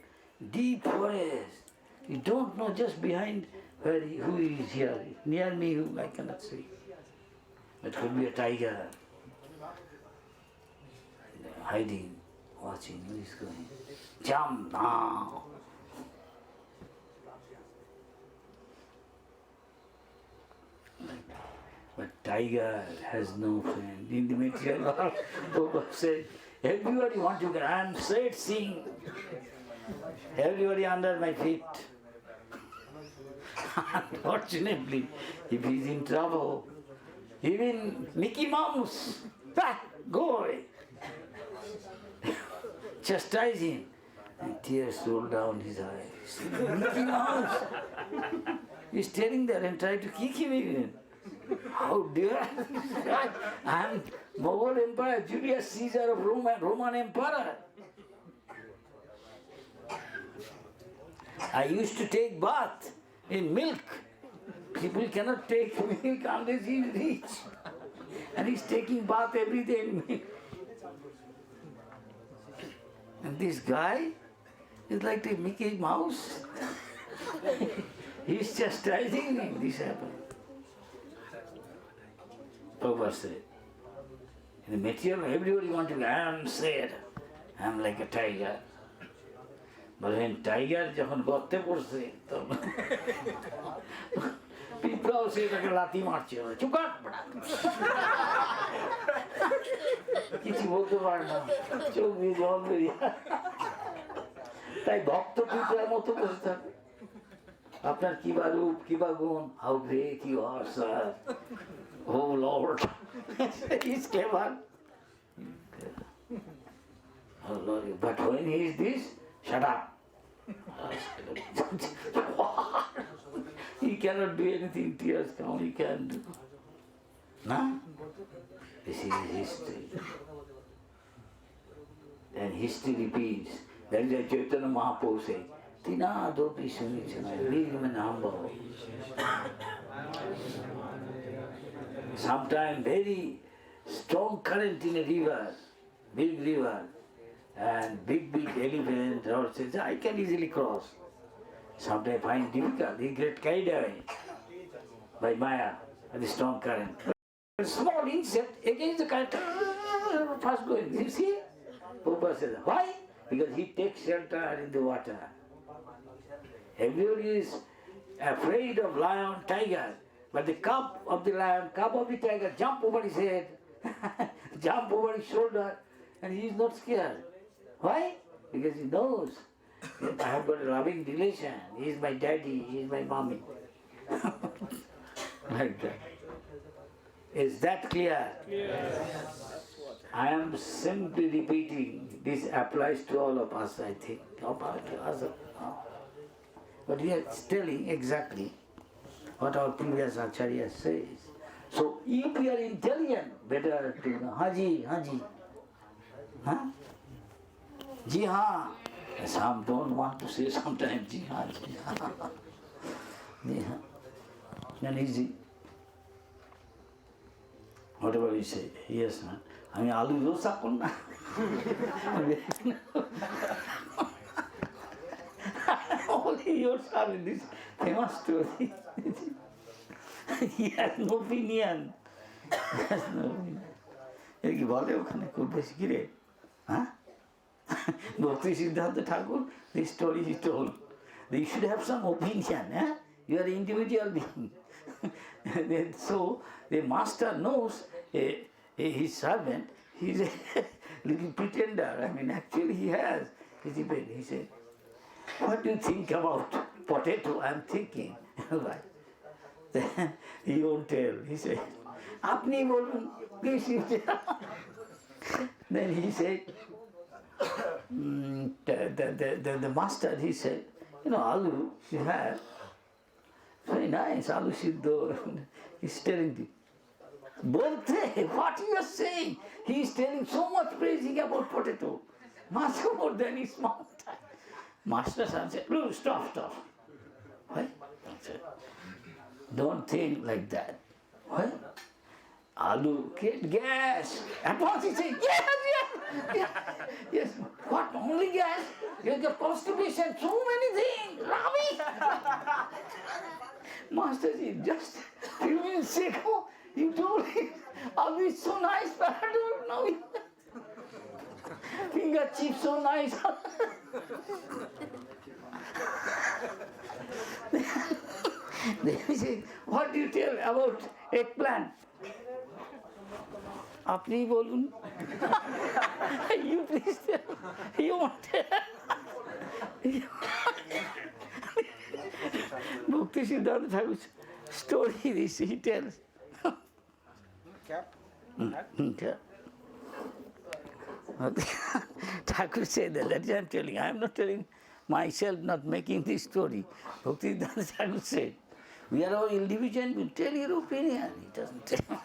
deep forest. You don't know just behind who is here. Near me, who I cannot see. It could be a tiger. Hiding, watching, who is going. Jump now. But tiger has no friend. In the material world, Prabhupada said, everybody wants to get, I am straight seeing. Everybody under my feet. Unfortunately, if he is in trouble, even Mickey Mouse, go away. Chastise him. And tears roll down his eyes. Mickey Mouse. He is standing there and trying to kick him even. How dare I am Mughal Empire, Julius Caesar of Roman Empire. I used to take bath in milk. People cannot take milk unless he is rich. And he is taking bath every day in milk. And this guy is like a Mickey Mouse. He is chastising me. This happened. Prabhupada said, in the material, everybody wants to be, I am sad, I am like a tiger. But when tiger যখন গর্তে পড়ছে তখন পিঁপড়াও সে তাকে লাথি মারছে চুকাট পড়া কিছু বলতে পারে না চোখ দিয়ে জল বেরিয়ে তাই ভক্ত পিঁপড়ার মতো বসে থাকে আপনার কি বা রূপ কি বা গুণ how great you are sir Oh Lord, he's clever. Oh Lord, but when he is this, shut up. He cannot do anything, tears come, he can't do. No? This is history. And history repeats. That is why Chaitanya Mahaprabhu said, Tina dopi sunichana, virmanamba. Sometimes very strong current in a river, big river, and big elephant horses, I can easily cross. Sometimes I find difficult, they get carried away by Maya and the strong current. A small insect against the current, fast going. You see? Prabhupada says, why? Because he takes shelter in the water. Everybody is afraid of lion, tiger. But the cub of the lion, cub of the tiger jump over his head, jump over his shoulder, and he is not scared. Why? Because he knows that I have got a loving relation. He is my daddy, he is my mommy. Like that. Is that clear? Yes. I am simply repeating. This applies to all of us, I think. But we are telling exactly what our previous Acharya says. So if we are intelligent, better to know. Haji, Haji. Huh? Ji ha. Some don't want to say sometimes Ji ha, Ji ha. Ji ha. Then easy. Whatever you say, yes, man. I mean, alu dosa konna. Only your servant, this famous story. He has no opinion. He has no opinion. এর কি বলে ওখানে খুব বেশি কিরে হ্যাঁ ভক্তি সিদ্ধান্ত ঠাকুর the story he told you should have some opinion you are an individual being so the master knows his servant he's a little pretender actually he has he said what do you think about potato I'm thinking right then he won't tell he said apni bolun please you tell then he said the master he said aloo you have very nice aloo siddho he's telling me bolte what you are saying he is telling so much praising about potato much more than his mouth master said stop what? Don't think like that what? Aloo, get gas. At once he said, yes. What, only gas? You get constipation, so many things. Ravi! Masterji, just few minutes ago, you told him, Aloo is so nice, Paradol. Now finger chips so nice. Then he said, what do you tell about eggplant? আপনি বলুন you please tell you want ভক্তি সিদ্ধান্ত ঠাকুর story this he tells Thakur said that is I'm telling I am not telling myself not making this story Bhakti Siddhanta Thakur said we are all individual will tell your opinion he doesn't tell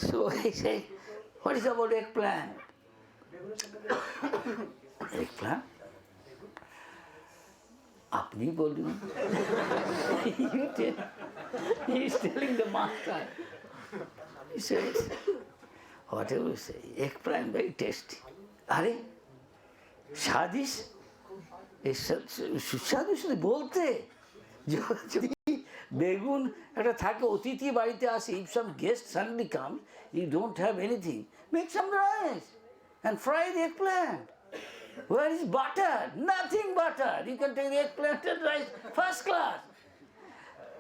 So he said, what is about eggplant? Eggplant? Apni bolun. He is telling the master. He says, whatever you say, eggplant very tasty. Are Shadish? সুস্বাদু শুধু বলতে যদি বেগুন একটা থাকে অতিথি বাড়িতে আসে if some guest suddenly comes you don't have anything make some rice and fry the eggplant where is butter nothing butter you can take the eggplant and rice first class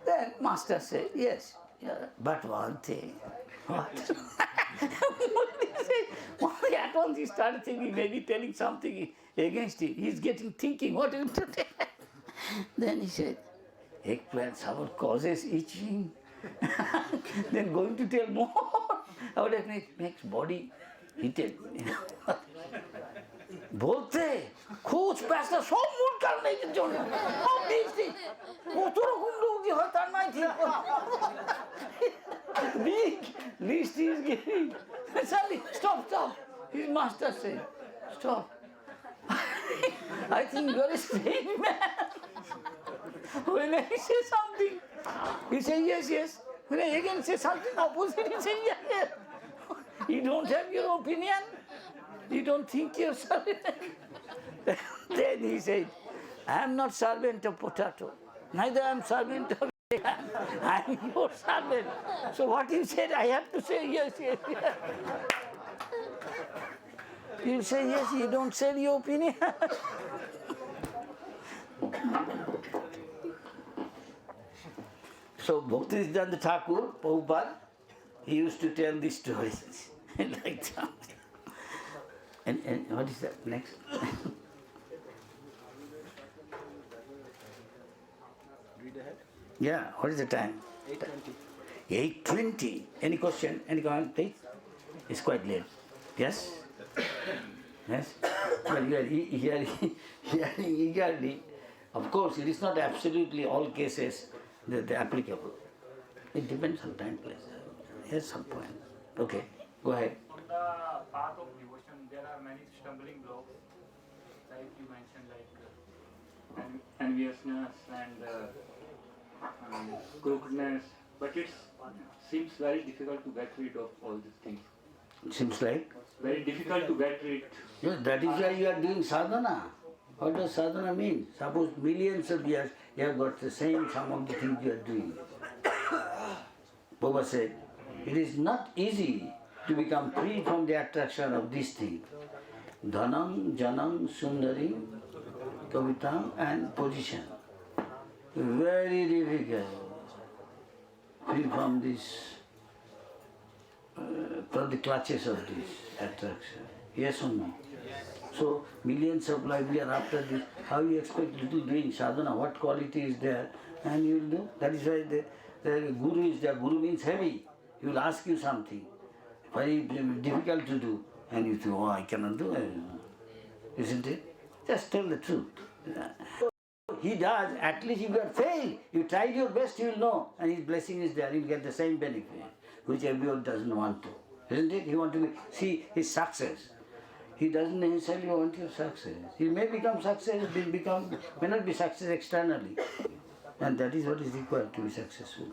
then master said yes but one thing what at once he started thinking maybe telling something against him he's getting thinking what is to tell then he said eggplant sour causes itching. Then going to tell more about it makes body heated. বলতে খোঁজ প্যাঁচটা সব মূল কারণ এই জন্য সব দিয়েছি কত রকম রোগ যে হয় তার নাই ঠিক big list is giving suddenly stop his master said stop I think you're a strange man when I say something, he says yes. When I again say something opposite, he says yes. You don't have your opinion. You don't think yourself. Then he said, I am not servant of potato. Neither I am servant of I am your servant. So what you said, I have to say yes. You say yes, you don't sell your opinion. So Bhakti Siddhanta Thakur, Prabhupada, he used to tell these stories like that. And what is that next? Read ahead. Yeah, what is the time? 8:20. 8:20. Any question? Any comment, please? It's quite late. Yes? Yes? Well, you are hearing eagerly. Of course, it is not absolutely all cases that they are applicable. It depends on time, place. Here's some point. Okay, go ahead. On the path of devotion, there are many stumbling blocks, like you mentioned, like enviousness and crookedness. But it seems very difficult to get rid of all these things. Seems like? Very difficult to get rid. Yes, that is why you are doing sadhana. What does sadhana mean? Suppose millions of years you have got the same some of the things you are doing. Baba said, it is not easy to become free from the attraction of these things. Dhanam, Janam, Sundari, Kavitam and position. Very difficult. Free from this, from the clutches of this attraction. Yes or no? So millions of life we are after this. How you expect little doing sadhana? What quality is there? And you will do. That is why the guru is there. Guru means heavy. He will ask you something. Very difficult to do. And you think, oh, I cannot do it. Isn't it? Just tell the truth. He does, at least if you have failed, you tried your best, you will know. And his blessing is there, you will get the same benefit, which everyone doesn't want to. Isn't it? He wants to see his success. He doesn't necessarily want your success. He may become success, may not be success externally. And that is what is required to be successful.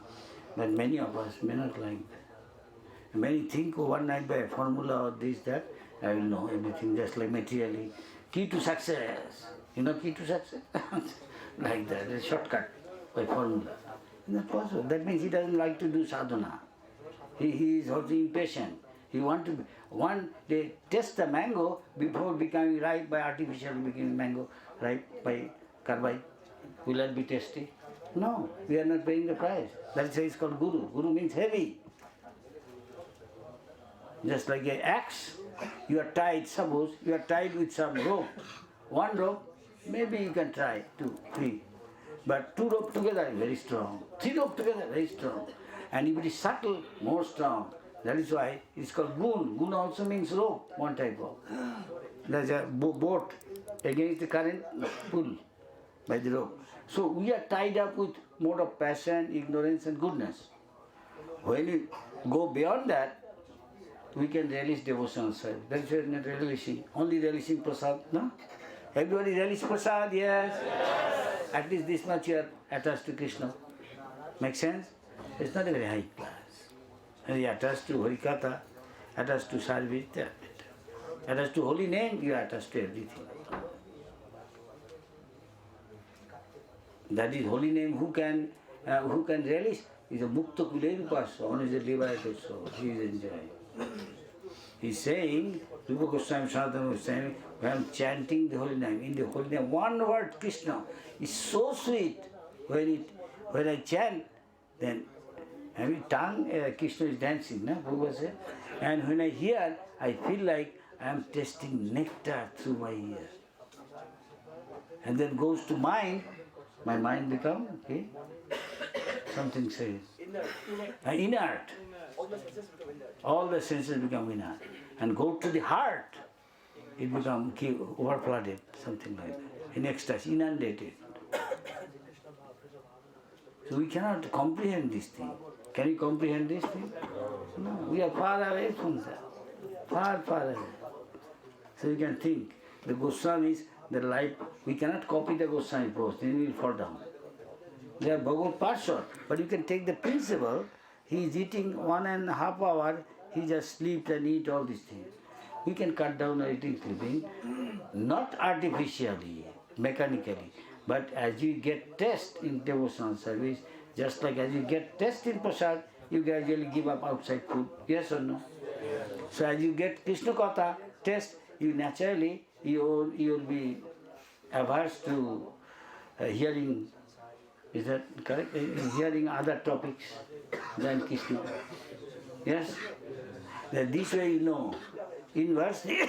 But many of us may not like that. Many think overnight by a formula or this, that, I will know everything just like materially. Key to success. You know key to success? Like that, a shortcut by formula. Is that possible? That means he doesn't like to do sadhana. He is also impatient. He wants to they test the mango before becoming ripe by artificial becoming mango, ripe by carbide. Will that be tasty? No, we are not paying the price. That's why it's called guru. Guru means heavy. Just like an axe, you are tied, suppose you are tied with some rope. One rope, maybe you can try 2, 3. But 2 ropes together is very strong. 3 ropes together very strong. And if it is subtle, more strong. That is why it's called goon. Goon also means rope, one type of. There's a boat against the current pull by the rope. So we are tied up with mode of passion, ignorance and goodness. When we go beyond that, we can relish devotional service. That's why we are not relishing. Only relishing prasad, no? Everybody relish prasad, yes? At least this much you are attached to Krishna. Make sense? It's not a very high class. And you are attached to Harikatha, attached to service, they are better. Attached to holy name, you are attached to everything. That is holy name. Who can relish? Is a mukta kulerupasa, one is a liberated soul. He is enjoying. He is saying, Rupa Goswami Sanatana was saying, I am chanting the holy name. In the holy name, one word Krishna is so sweet. When I chant, then every tongue Krishna is dancing, no? Prabhupada said. And when I hear, I feel like I am tasting nectar through my ear. And then goes to mind, my mind becomes, okay, something says, inert. All the senses become inert. And go to the heart, it becomes over-flooded, something like that. In ecstasy, inundated. So we cannot comprehend this thing. Can you comprehend this thing? No, we are far away from that. Far, far away. So you can think, the Goswamis, the life, we cannot copy the Goswami post, then we will fall down. They are Bhagavad Parshad, but you can take the principle. He is eating 1.5 hours, he just sleeps and eats all these things. We can cut down our eating, sleeping, not artificially, mechanically, but as you get test in devotional service, just like as you get test in prasad, you gradually give up outside food. Yes or no? So as you get Krishna Katha test, you naturally, you will be averse to hearing, is that correct? Hearing other topics than Krishna. Yes? That this way you know. Inversely,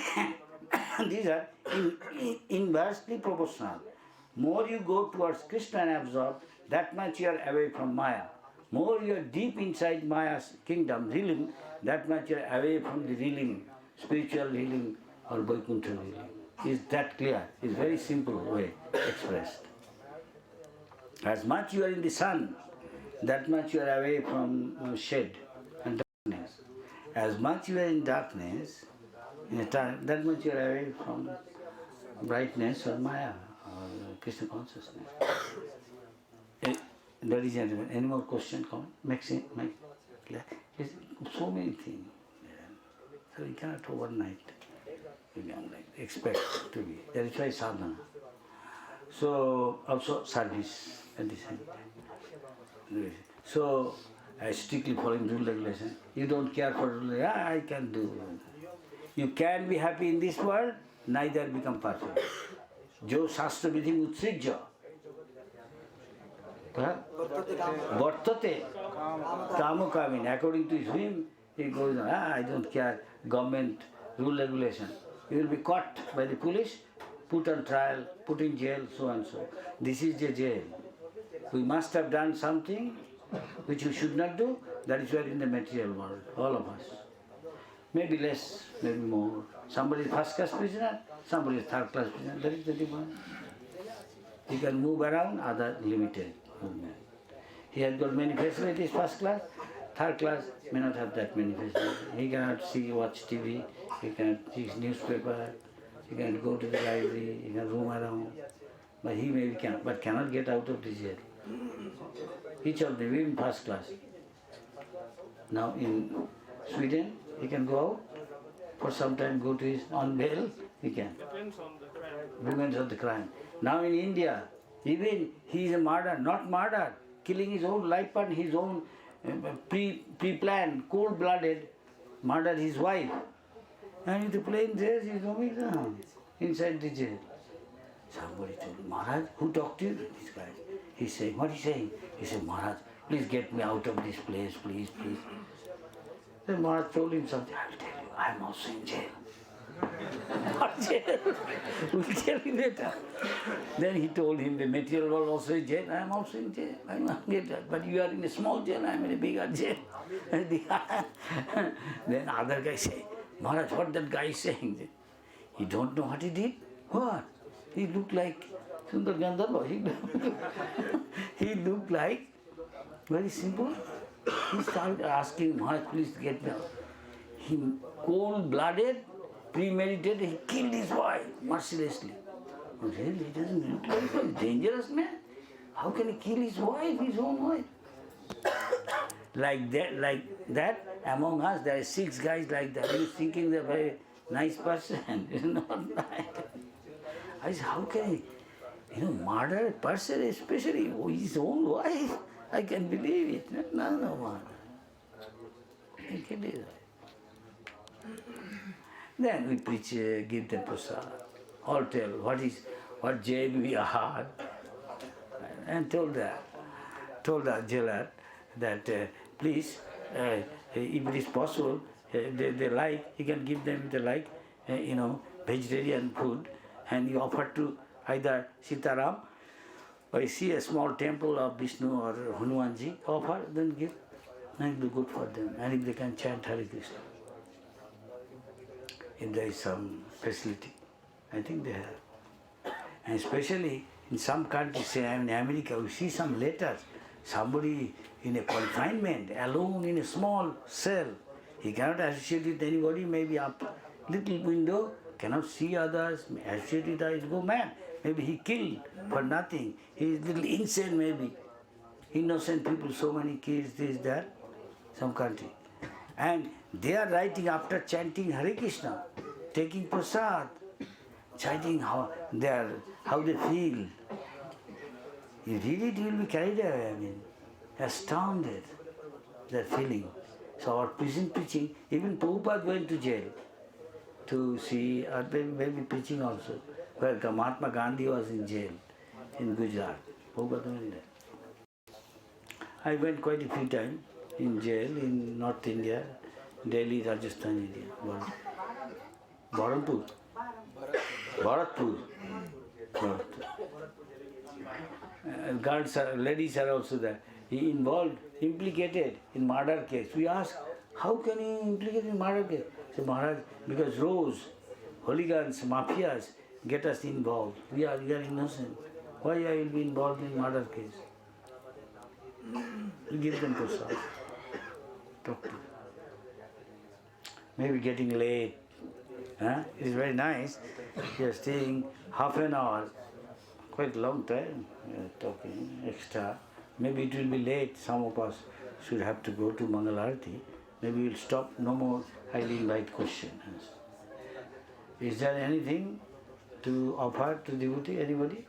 these are inversely proportional. More you go towards Krishna and absorb, that much you are away from Maya. More you are deep inside Maya's kingdom, realm, that much you are away from the realm, spiritual healing or Vaikuntha healing. Is that clear? It's very simple way expressed. As much you are in the sun, that much you are away from shade and darkness. As much you are in darkness, that much you are away from brightness or Maya or Krishna consciousness. Ladies and gentlemen, any more question, comment? Make clear. There's so many things. So you cannot overnight expect to be. That is why sadhana. So also service at the same time. So I strictly following rule regulation. You don't care for rule, yeah, I can do. You can be happy in this world, neither become perfect. Jo shastra vidhi utsrijya. Vartate kamo kamin. According to him, he goes, I don't care, government, rule, regulation. You will be caught by the police, put on trial, put in jail, so and so. This is the jail. We must have done something which we should not do. That is why in the material world, all of us. Maybe less, maybe more. Somebody is first class prisoner, somebody is third class prisoner. That is the difference. He can move around, other limited movement. He has got many facilities, first class. Third class may not have that many facilities. He cannot see, watch TV, he cannot read newspaper, he cannot go to the library, he can roam around. But he maybe can, but cannot get out of the jail. Each of them, even first class. Now in Sweden, he can go out for some time, go to his on bail, he can. Depends on the crime. Depends on the crime. Now in India, even he is a murderer, not murder, killing his own life partner, his own pre-planned, cold-blooded, murdered his wife. And with the plain dress, he is roaming around inside the jail. Somebody told him, Maharaj, who talked to you? This guy. He's saying, what is he saying? He said, Maharaj, please get me out of this place, please, please. Then Maharaj told him something, I will tell you, I am also in jail. What jail? We'll tell you later. Then he told him, the material world also is jail, I am also in jail. I am not get that. But you are in a small jail, I am in a bigger jail. Then other guy say, Maharaj, what that guy is saying? He don't know what he did? What? He looked like Sundar Gandharva. He looked like, very simple. He started asking, Maharaj, please get me out. He cold-blooded, premeditated, he killed his wife mercilessly. Really, he doesn't look like a dangerous man. How can he kill his wife, his own wife? Like that, among us, there are 6 guys like that. He's thinking they're a very nice person. It's not right. I said, how can he, murder a person, especially his own wife? I can believe it. No, man. He killed his wife. Then we preach, give them prasad. All tell what jail we are. And told the jailer that please, if it is possible, they like, he can give them the like, vegetarian food, and he offered to either Sitaram, or you see a small temple of Vishnu or Hanumanji, offer, then give, and it will be good for them. And if they can chant Hare Krishna, if there is some facility, I think they have. And especially in some countries, say in America, we see some letters, somebody in a confinement, alone in a small cell, he cannot associate with anybody, maybe up little window, cannot see others, associate with others, go mad. Maybe he killed for nothing. He is little insane maybe. Innocent people, so many kids, this, that, some country. And they are writing after chanting Hare Krishna, taking prasad, chanting how they feel. You read it, you will be carried away, astounded, their feeling. So our prison preaching, even Prabhupada went to jail to see, or maybe preaching also, where Mahatma Gandhi was in jail in Gujarat. Prabhupada went there. I went quite a few times in jail in North India, Delhi, Rajasthan, India. Bharatpur. Guards ladies are also there. He implicated in murder case. We ask, how can he implicate in murder case? Say, Maharaj, because Rose, hooligans, mafias get us involved. We are innocent. Why I will be involved in murder case? We give them prasad. Talk to them. Maybe getting late. It is very nice. We are staying half an hour, quite a long time, talking extra. Maybe it will be late. Some of us should have to go to Mangalarti. Maybe we'll stop. No more highly invite questions. Is there anything to offer to devotee? Anybody?